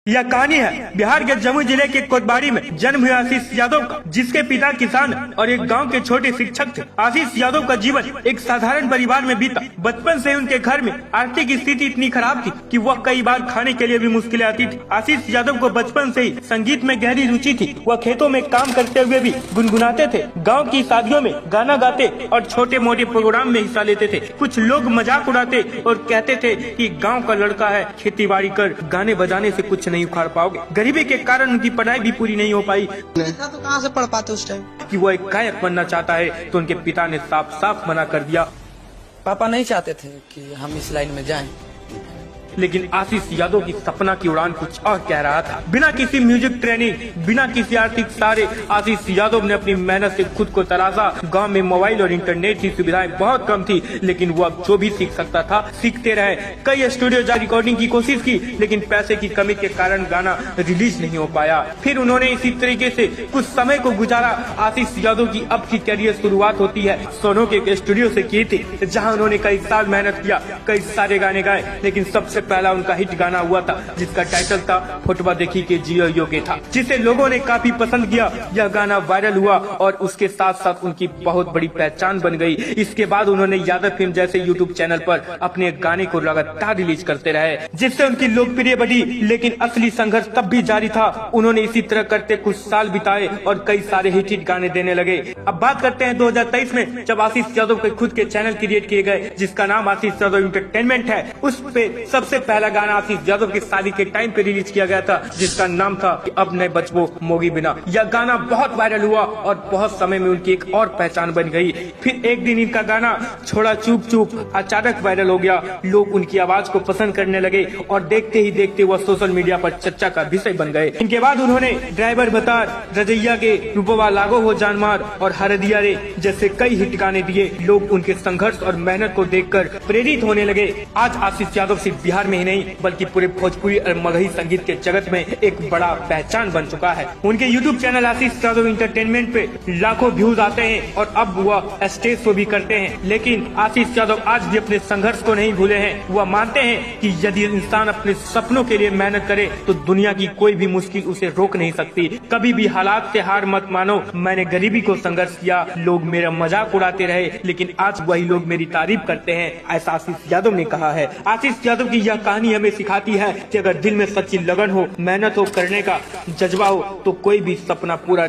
यह कहानी है बिहार के जमुई जिले के कोतवाली में जन्म हुआ आशीष यादव का, जिसके पिता किसान और एक गांव के छोटे शिक्षक थे। आशीष यादव का जीवन एक साधारण परिवार में बीता। बचपन से उनके घर में आर्थिक स्थिति इतनी खराब थी कि वह कई बार खाने के लिए भी मुश्किलें आती थी। आशीष यादव को बचपन से ही संगीत में गहरी रुचि थी। वह खेतों में काम करते हुए भी गुनगुनाते थे, गाँव की शादियों में गाना गाते और छोटे मोटे प्रोग्राम में हिस्सा लेते थे। कुछ लोग मजाक उड़ाते और कहते थे कि गाँव का लड़का है, खेती बाड़ी कर गाने बजाने से कुछ नहीं उखाड़ पाओगे। गरीबी के कारण उनकी पढ़ाई भी पूरी नहीं हो पाई। तो कहाँ से पढ़ पाते उस टाइम कि वो एक गायक बनना चाहता है, तो उनके पिता ने साफ साफ मना कर दिया। पापा नहीं चाहते थे कि हम इस लाइन में जाएं। लेकिन आशीष यादव की सपना की उड़ान कुछ और कह रहा था। बिना किसी म्यूजिक ट्रेनिंग, बिना किसी आर्थिक सहारे आशीष यादव ने अपनी मेहनत से खुद को तराशा। गांव में मोबाइल और इंटरनेट की सुविधाएं बहुत कम थी, लेकिन वो अब जो भी सीख सकता था सीखते रहे। कई स्टूडियो जा रिकॉर्डिंग की कोशिश की, लेकिन पैसे की कमी के कारण गाना रिलीज नहीं हो पाया। फिर उन्होंने इसी तरीके से कुछ समय को गुजारा। आशीष यादव की अब की करियर शुरुआत होती है सोनो के स्टूडियो से की थी, जहाँ उन्होंने कई साल मेहनत किया, कई सारे गाने गाए। लेकिन सबसे पहला उनका हिट गाना हुआ था, जिसका टाइटल था फोटवा देखी के जियो योगे था, जिसे लोगों ने काफी पसंद किया। यह गाना वायरल हुआ और उसके साथ साथ उनकी बहुत बड़ी पहचान बन गई। इसके बाद उन्होंने यादव फिल्म जैसे यूट्यूब चैनल पर अपने गाने को लगातार रिलीज करते रहे, जिससे उनकी लोकप्रिय बढ़ी। लेकिन असली संघर्ष तब भी जारी था। उन्होंने इसी तरह करते कुछ साल बिताए और कई सारे हिट गाने देने लगे। अब बात करते हैं 2023 में, जब आशीष यादव के खुद के चैनल क्रिएट किए गए, जिसका नाम आशीष यादव इंटरटेनमेंट है। उस पे सबसे पहला गाना आशीष यादव की शादी के टाइम पे रिलीज किया गया था, जिसका नाम था अब नहीं बचबो मोगी बिना। यह गाना बहुत वायरल हुआ और बहुत समय में उनकी एक और पहचान बन गई। फिर एक दिन इनका गाना छोड़ा चुप चुप अचानक वायरल हो गया। लोग उनकी आवाज को पसंद करने लगे और देखते ही देखते वह सोशल मीडिया पर चर्चा का विषय बन गए। इनके बाद उन्होंने ड्राइवर बतार, रजैया के रूपवा लागो हो जानमार और हरदिया रे जैसे कई हिट गाने दिए। लोग उनके संघर्ष और मेहनत को देखकर प्रेरित होने लगे। आज आशीष यादव सिर्फ बिहार में ही नहीं, बल्कि पूरे भोजपुरी और मगही संगीत के जगत में एक बड़ा पहचान बन चुका है। उनके यूट्यूब चैनल आशीष यादव इंटरटेनमेंट पे लाखों व्यूज आते हैं और अब वह स्टेज शो भी करते हैं। लेकिन आशीष यादव आज भी अपने संघर्ष को नहीं भूले हैं। वह मानते हैं कि यदि इंसान अपने सपनों के लिए मेहनत करे तो दुनिया की कोई भी मुश्किल उसे रोक नहीं सकती। कभी भी हालात से हार मत मानो। मैंने गरीबी को संघर्ष किया, लोग मेरा मजाक उड़ाते रहे, लेकिन आज वही लोग मेरी तारीफ करते हैं, ऐसा आशीष यादव ने कहा है। आशीष यादव की यह कहानी हमें सिखाती है कि अगर दिल में सच्ची लगन हो, मेहनत हो, करने का जज्बा हो, तो कोई भी सपना पूरा